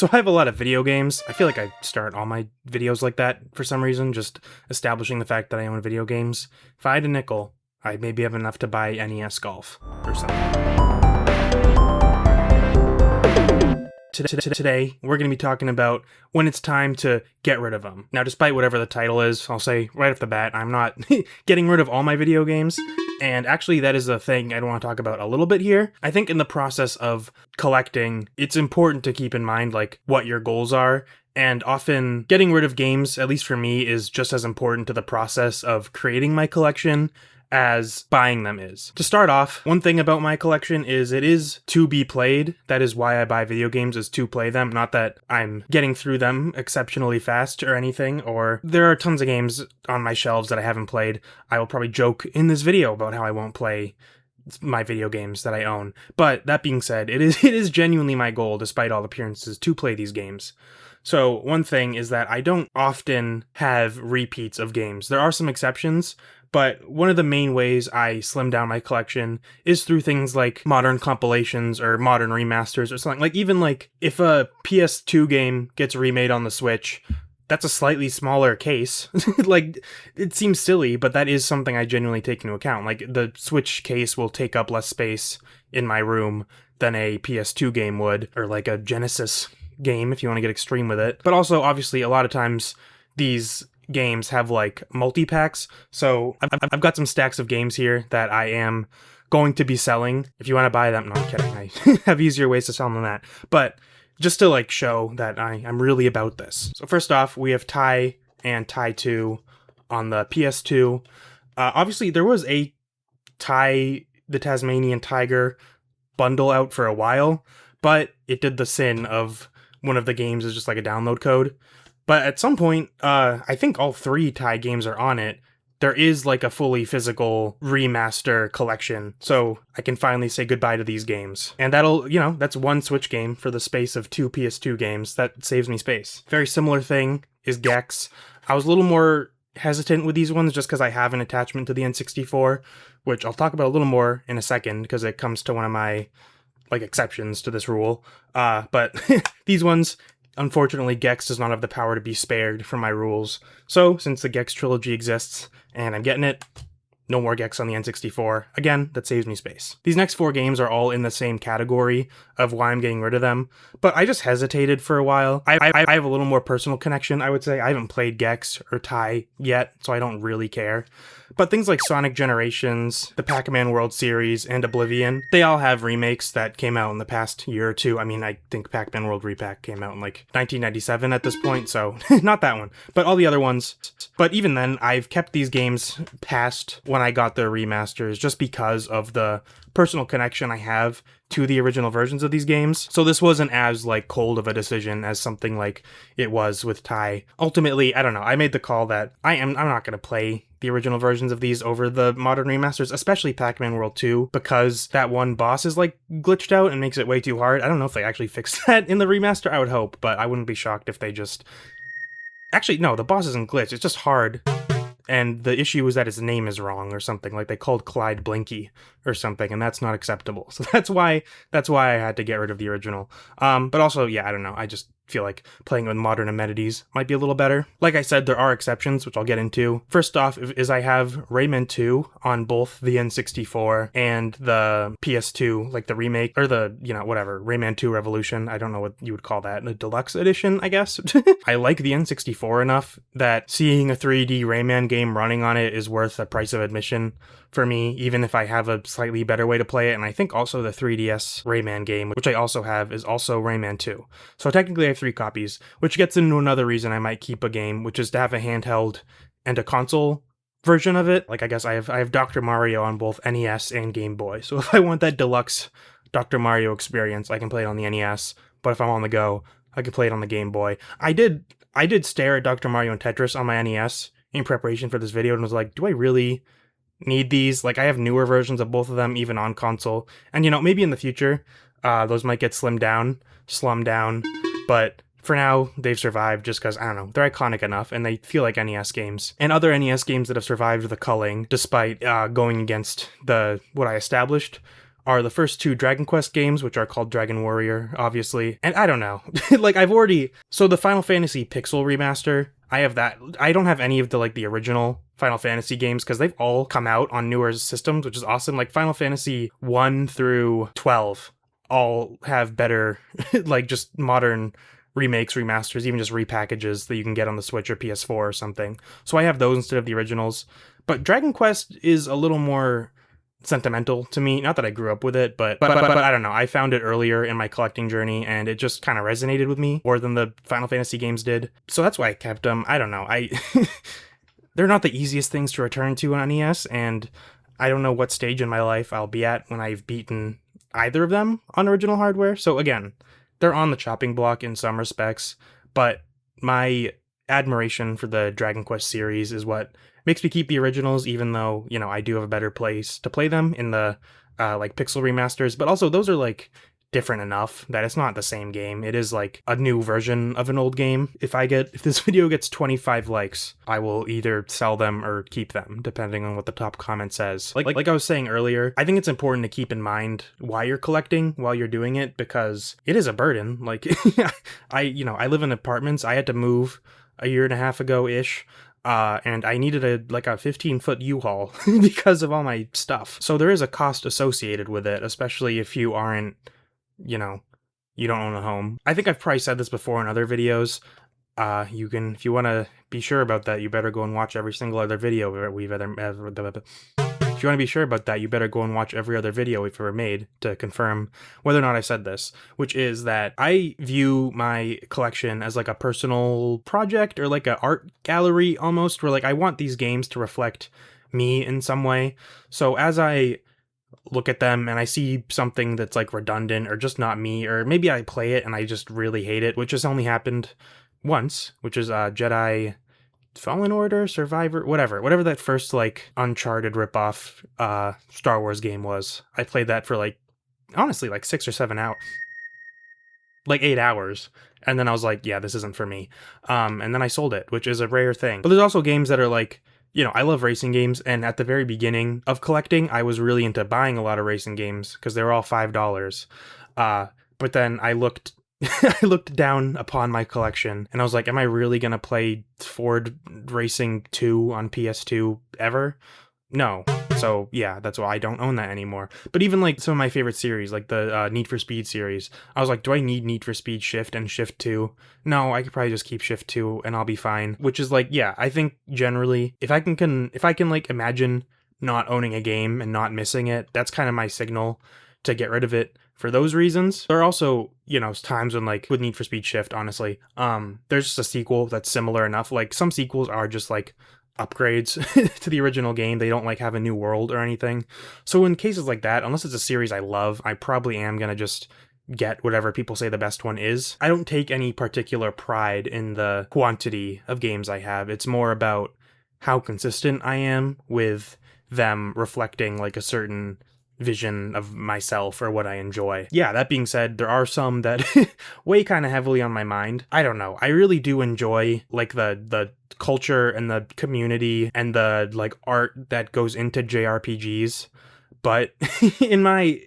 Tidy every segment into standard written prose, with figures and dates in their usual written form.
So I have a lot of video games. I feel like I start all my videos like that for some reason, just establishing the fact that I own video games. If I had a nickel, I'd maybe have enough to buy NES Golf or something. Today, we're going to be talking about when it's time to get rid of them. Now, despite whatever the title is, I'll say right off the bat, I'm not getting rid of all my video games. And actually, that is a thing I want to talk about a little bit here. I think in the process of collecting, it's important to keep in mind, like, what your goals are. And often, getting rid of games, at least for me, is just as important to the process of creating my collection as buying them is. To start off, one thing about my collection is it is to be played. That is why I buy video games, is to play them. Not that I'm getting through them exceptionally fast or anything, or there are tons of games on my shelves that I haven't played. I will probably joke in this video about how I won't play my video games that I own. But that being said, it is genuinely my goal, despite all appearances, to play these games. So one thing is that I don't often have repeats of games. There are some exceptions, but one of the main ways I slim down my collection is through things like modern compilations or modern remasters or something. Like, even like if a PS2 game gets remade on the Switch, that's a slightly smaller case. Like, it seems silly, but that is something I genuinely take into account. Like, the Switch case will take up less space in my room than a PS2 game would, or like a Genesis game if you want to get extreme with it. But also, obviously, a lot of times these games have like multi-packs, so I've got some stacks of games here that I am going to be selling. If you want to buy them, no, I'm kidding, I have easier ways to sell them than that, but just to like show that I'm really about this. So first off, we have Tai and Tai 2 on the PS2. Obviously there was a Tai the Tasmanian Tiger bundle out for a while, but it did the sin of one of the games is just like a download code. But at some point, I think all 3 Tai games are on it. There is like a fully physical remaster collection, so I can finally say goodbye to these games. And that'll, that's one Switch game for the space of 2 PS2 games. That saves me space. Very similar thing is Gex. I was a little more hesitant with these ones just because I have an attachment to the N64, which I'll talk about a little more in a second because it comes to one of my like exceptions to this rule. But these ones, unfortunately, Gex does not have the power to be spared from my rules. So, since the Gex trilogy exists, and I'm getting it, no more Gex on the N64. Again, that saves me space. These next 4 games are all in the same category of why I'm getting rid of them, but I just hesitated for a while. I have a little more personal connection, I would say. I haven't played Gex or Tai yet, so I don't really care. But things like Sonic Generations, the Pac-Man World Series, and Oblivion, they all have remakes that came out in the past year or two. I mean, I think Pac-Man World Repack came out in like 1997 at this point, so not that one. But all the other ones. But even then, I've kept these games past when I got their remasters just because of the personal connection I have to the original versions of these games. So this wasn't as like cold of a decision as something like it was with Tai. Ultimately, I don't know, I made the call that I'm not going to play the original versions of these over the modern remasters, especially Pac-Man World 2, because that one boss is like glitched out and makes it way too hard. I don't know if they actually fixed that in the remaster. I would hope, but I wouldn't be shocked if they just... Actually, no, the boss isn't glitched, it's just hard. And the issue is that his name is wrong or something, like they called Clyde Blinky or something, and that's not acceptable. So that's why I had to get rid of the original. But also, yeah, I don't know, I just feel like playing with modern amenities might be a little better. Like I said, there are exceptions, which I'll get into. First off is I have Rayman 2 on both the N64 and the PS2, like the remake, or the, whatever, Rayman 2 Revolution. I don't know what you would call that, the deluxe edition, I guess. I like the N64 enough that seeing a 3D Rayman game running on it is worth the price of admission for me, even if I have a slightly better way to play it. And I think also the 3DS Rayman game, which I also have, is also Rayman 2. So technically I have 3 copies, which gets into another reason I might keep a game, which is to have a handheld and a console version of it. Like, I guess I have Dr. Mario on both NES and Game Boy. So if I want that deluxe Dr. Mario experience, I can play it on the NES. But if I'm on the go, I can play it on the Game Boy. I did stare at Dr. Mario and Tetris on my NES in preparation for this video and was like, do I really need these? Like, I have newer versions of both of them, even on console. And, maybe in the future, those might get slummed down. But for now, they've survived just because, I don't know, they're iconic enough and they feel like NES games. And other NES games that have survived the culling, despite going against what I established, are the first two Dragon Quest games, which are called Dragon Warrior, obviously. And I don't know. Like, so the Final Fantasy Pixel remaster, I have that. I don't have any of the original Final Fantasy games because they've all come out on newer systems, which is awesome. Like Final Fantasy 1 through 12 all have better, like just modern remakes, remasters, even just repackages that you can get on the Switch or PS4 or something. So I have those instead of the originals. But Dragon Quest is a little more sentimental to me. Not that I grew up with it, but I don't know. I found it earlier in my collecting journey, and it just kind of resonated with me more than the Final Fantasy games did. So that's why I kept them. I don't know. They're not the easiest things to return to on NES, and I don't know what stage in my life I'll be at when I've beaten either of them on original hardware. So again, they're on the chopping block in some respects, but my admiration for the Dragon Quest series is what makes me keep the originals, even though, I do have a better place to play them in the pixel remasters. But also those are different enough that it's not the same game. It is a new version of an old game. If this video gets 25 likes, I will either sell them or keep them, depending on what the top comment says. Like I was saying earlier, I think it's important to keep in mind why you're collecting while you're doing it, because it is a burden. I live in apartments. I had to move a year and a half ago-ish. And I needed a 15-foot U-Haul because of all my stuff. So there is a cost associated with it, especially if you aren't, you don't own a home. I think I've probably said this before in other videos. If you want to be sure about that, you better go and watch every single other video we've ever. If you want to be sure about that, you better go and watch every other video we've ever made to confirm whether or not I said this, which is that I view my collection as a personal project or an art gallery almost, where I want these games to reflect me in some way. So as I look at them and I see something that's redundant or just not me, or maybe I play it and I just really hate it, which has only happened once, which is Jedi Fallen Order, Survivor, whatever that first Uncharted ripoff Star Wars game was. I played that for honestly 6 or 7 hours, 8 hours, and then I was yeah, this isn't for me. And then I sold it, which is a rare thing. But there's also games that are I love racing games, and at the very beginning of collecting, I was really into buying a lot of racing games because they were all $5. But then I looked down upon my collection and I was am I really going to play Ford Racing 2 on PS2 ever? No. So yeah, that's why I don't own that anymore. But even some of my favorite series, the Need for Speed series, I was do I need Need for Speed Shift and Shift 2? No, I could probably just keep Shift 2 and I'll be fine. Which is yeah, I think generally, if I can imagine not owning a game and not missing it, that's kind of my signal to get rid of it. For those reasons, there are also, times when with Need for Speed Shift, honestly, there's just a sequel that's similar enough. Some sequels are just upgrades to the original game. They don't have a new world or anything. So in cases like that, unless it's a series I love, I probably am going to just get whatever people say the best one is. I don't take any particular pride in the quantity of games I have. It's more about how consistent I am with them reflecting a certain vision of myself or what I enjoy. Yeah, that being said, there are some that weigh kind of heavily on my mind. I don't know. I really do enjoy the culture and the community and the art that goes into JRPGs, but in my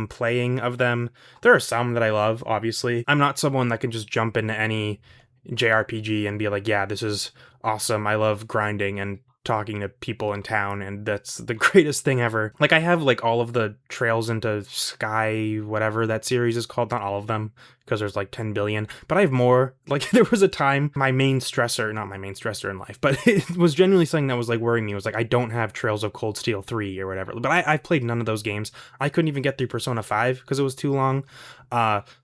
playing of them, there are some that I love, obviously. I'm not someone that can just jump into any JRPG and be yeah, this is awesome. I love grinding and talking to people in town, and that's the greatest thing ever. I have all of the Trails into Sky, whatever that series is called, not all of them, because there's 10 billion, but I have more. There was a time not my main stressor in life, but it was genuinely something that was worrying me. It was I don't have Trails of Cold Steel 3 or whatever, but I've played none of those games. I couldn't even get through Persona 5 because it was too long.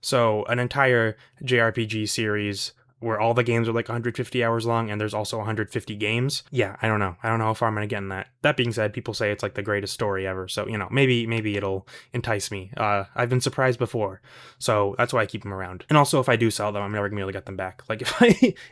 So an entire JRPG series where all the games are 150 hours long and there's also 150 games. Yeah, I don't know how far I'm gonna get in that. That being said, people say it's the greatest story ever, so maybe it'll entice me. I've been surprised before, so that's why I keep them around. And also, if I do sell them, I'm never gonna be able to get them back.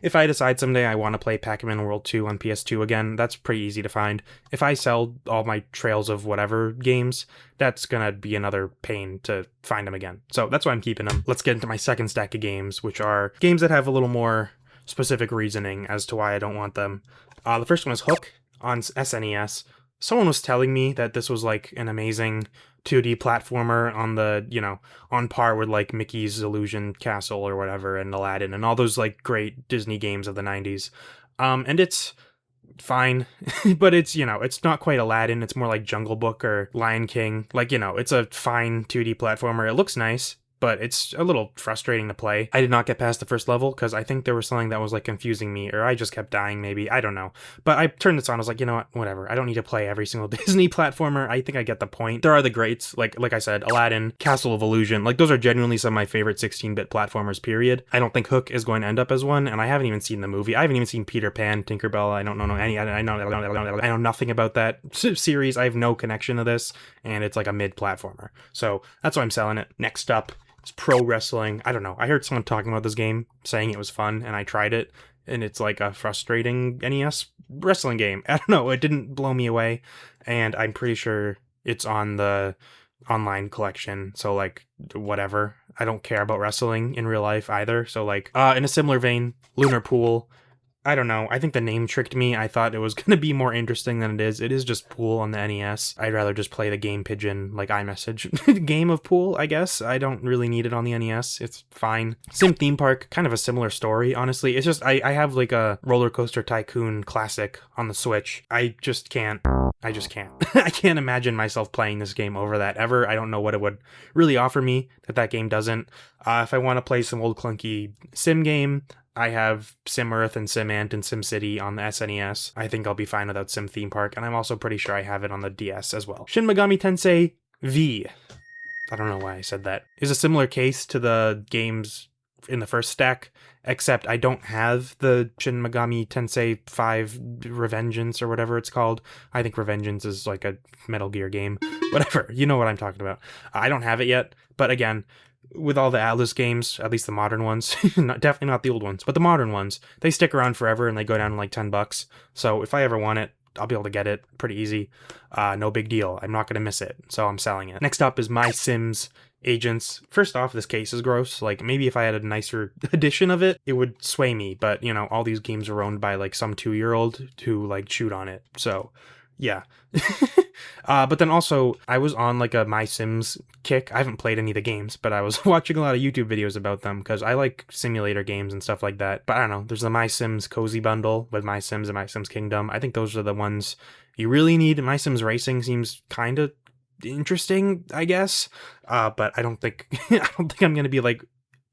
If I decide someday I want to play Pac-Man World 2 on PS2 again, that's pretty easy to find. If I sell all my Trails of whatever games, that's gonna be another pain to find them again. So that's why I'm keeping them. Let's get into my second stack of games, which are games that have a little more specific reasoning as to why I don't want them. The first one is Hook on SNES. someone was telling me that this was like an amazing 2D platformer on the, on par with like Mickey's Illusion Castle or whatever, and Aladdin and all those like great Disney games of the 90s. And it's fine, but it's not quite Aladdin. It's more like Jungle Book or Lion King. Like, it's a fine 2D platformer. It looks nice, but it's a little frustrating to play. I did not get past the first level because I think there was something that was like confusing me, or I just kept dying maybe. I don't know. But I turned this on. I was like, you know what? Whatever. I don't need to play every single Disney platformer. I think I get the point. There are the greats, like I said, Aladdin, Castle of Illusion. Like, those are genuinely some of my favorite 16-bit platformers, period. I don't think Hook is going to end up as one, and I haven't even seen the movie. I haven't even seen Peter Pan, Tinkerbell. I don't know any. I know nothing about that series. I have no connection to this, and it's like a mid platformer. So that's why I'm selling it. Next up, pro wrestling. I don't know. I heard someone talking about this game, saying it was fun, and I tried it, and it's like a frustrating NES wrestling game. I don't know. It didn't blow me away, and I'm pretty sure it's on the online collection. So like, whatever. I don't care about wrestling in real life either. So like, in a similar vein, Lunar Pool. I don't know. I think the name tricked me. I thought it was going to be more interesting than it is. It is just Pool on the NES. I'd rather just play the Game Pigeon, like iMessage game of Pool, I guess. I don't really need it on the NES. It's fine. Sim Theme Park, kind of a similar story, honestly. It's just, I have like a Roller Coaster Tycoon classic on the Switch. I just can't. I can't imagine myself playing this game over that ever. I don't know what it would really offer me that game doesn't. If I want to play some old clunky sim game, I have Sim Earth and Sim Ant and Sim City on the SNES. I think I'll be fine without Sim Theme Park, and I'm also pretty sure I have it on the DS as well. Shin Megami Tensei V, I don't know why I said that, is a similar case to the games in the first stack, except I don't have the Shin Megami Tensei 5 Revengeance or whatever it's called. I think Revengeance is like a Metal Gear game. Whatever, you know what I'm talking about. I don't have it yet, but again, with all the Atlas games, at least the modern ones, definitely not the old ones, but the modern ones, they stick around forever and they go down to like $10. So if I ever want it, I'll be able to get it pretty easy. No big deal. I'm not going to miss it. So I'm selling it. Next up is My Sims Agents. First off, this case is gross. Like, maybe if I had a nicer edition of it, it would sway me. But, all these games are owned by like some 2-year-old who like chewed on it. So yeah. But then also, I was on like a My Sims kick. I haven't played any of the games, but I was watching a lot of YouTube videos about them because I like simulator games and stuff like that. But I don't know, there's the My Sims Cozy Bundle with My Sims and My Sims Kingdom. I think those are the ones you really need. My Sims Racing seems kind of interesting, I guess. But I don't think I'm going to be like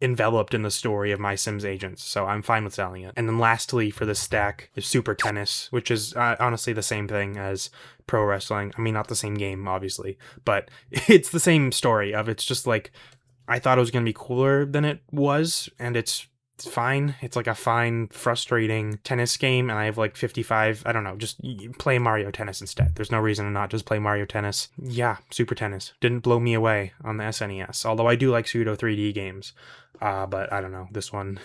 enveloped in the story of My Sims Agents, so I'm fine with selling it. And then lastly for this stack is Super Tennis, which is honestly the same thing as pro wrestling. I mean, not the same game, obviously, but it's the same story of, it's just like, I thought it was going to be cooler than it was, and it's fine. It's like a fine, frustrating tennis game, and I have like 55, I don't know, just play Mario Tennis instead. There's no reason to not just play Mario Tennis. Yeah, Super Tennis didn't blow me away on the SNES, although I do like pseudo 3D games. But I don't know, this one,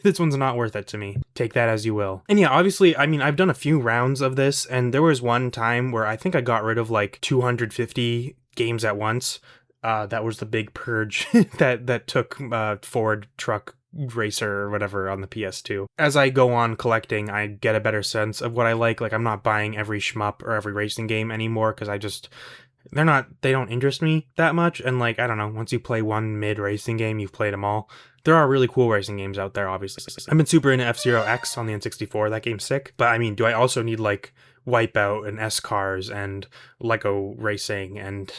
this one's not worth it to me. Take that as you will. And yeah, obviously, I mean, I've done a few rounds of this, and there was one time where I think I got rid of like 250 games at once. That was the big purge that took Ford Truck Racer or whatever on the PS2. As I go on collecting, I get a better sense of what I like. Like, I'm not buying every shmup or every racing game anymore because they don't interest me that much. And like, I don't know, once you play one mid racing game, you've played them all. There are really cool racing games out there, obviously. I've been super into F-Zero X on the N64. That game's sick. But I mean, do I also need like Wipeout and S-Cars and Lego Racing and,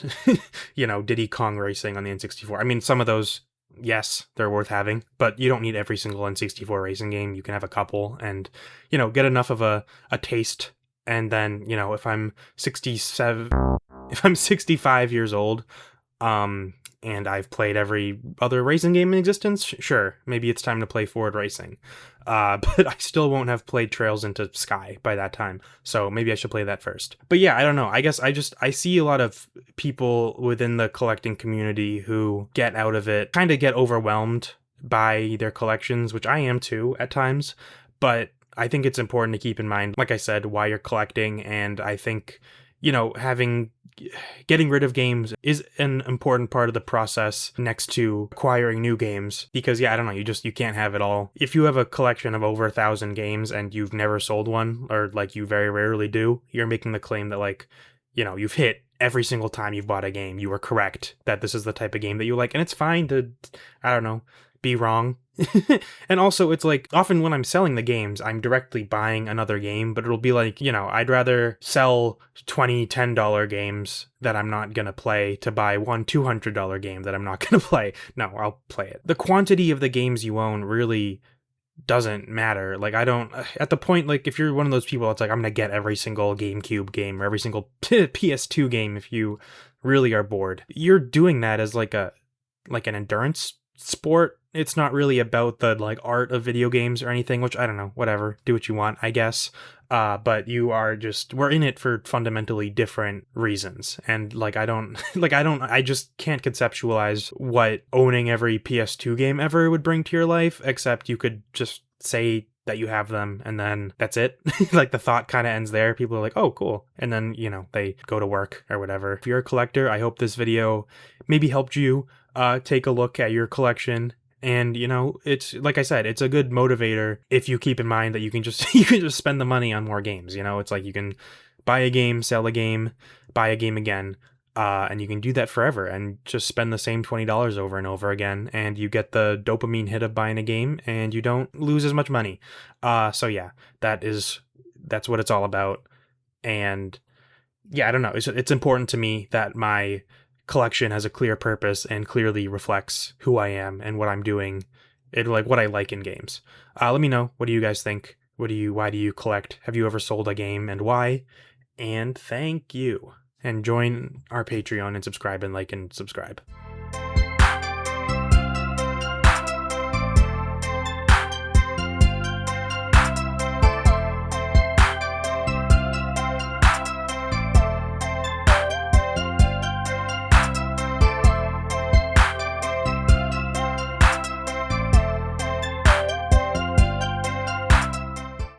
Diddy Kong Racing on the N64? I mean, some of those, yes, they're worth having, but you don't need every single N64 racing game. You can have a couple and, get enough of a taste. And then, if I'm 65 years old, and I've played every other racing game in existence, sure, maybe it's time to play Ford Racing. But I still won't have played Trails into Sky by that time, so maybe I should play that first. But yeah, I don't know. I guess I see a lot of people within the collecting community who get out of it, kind of get overwhelmed by their collections, which I am too at times, but I think it's important to keep in mind, like I said, why you're collecting, and I think, having getting rid of games is an important part of the process next to acquiring new games, because yeah, I don't know, you can't have it all. If you have a collection of over 1,000 games and you've never sold one, or like you very rarely do, you're making the claim that like, you've hit every single time you've bought a game, you were correct that this is the type of game that you like. And it's fine to, I don't know, be wrong. And also, it's like, often when I'm selling the games, I'm directly buying another game, but it'll be like, I'd rather sell 20 $10 games that I'm not gonna play to buy one $200 game that I'm not gonna play. No, I'll play it. The quantity of the games you own really doesn't matter. Like, I don't, at the point, like, if you're one of those people that's like, I'm gonna get every single GameCube game or every single PS2 game, if you really are bored, you're doing that as like an endurance sport. It's not really about the like art of video games or anything, which I don't know, whatever, do what you want, I guess. But we're in it for fundamentally different reasons. And like, I just can't conceptualize what owning every PS2 game ever would bring to your life, except you could just say that you have them and then that's it. Like, the thought kind of ends there. People are like, oh, cool. And then, they go to work or whatever. If you're a collector, I hope this video maybe helped you take a look at your collection. And it's like I said, it's a good motivator if you keep in mind that you can just spend the money on more games. It's like you can buy a game, sell a game, buy a game again, and you can do that forever and just spend the same $20 over and over again, and you get the dopamine hit of buying a game, and you don't lose as much money. So yeah, that's what it's all about. And yeah, I don't know. It's important to me that my collection has a clear purpose and clearly reflects who I am and what I'm doing, and like what I like in games. Let me know. What do you guys think? Why do you collect? Have you ever sold a game, and why? And thank you. And join our Patreon and subscribe and like and subscribe.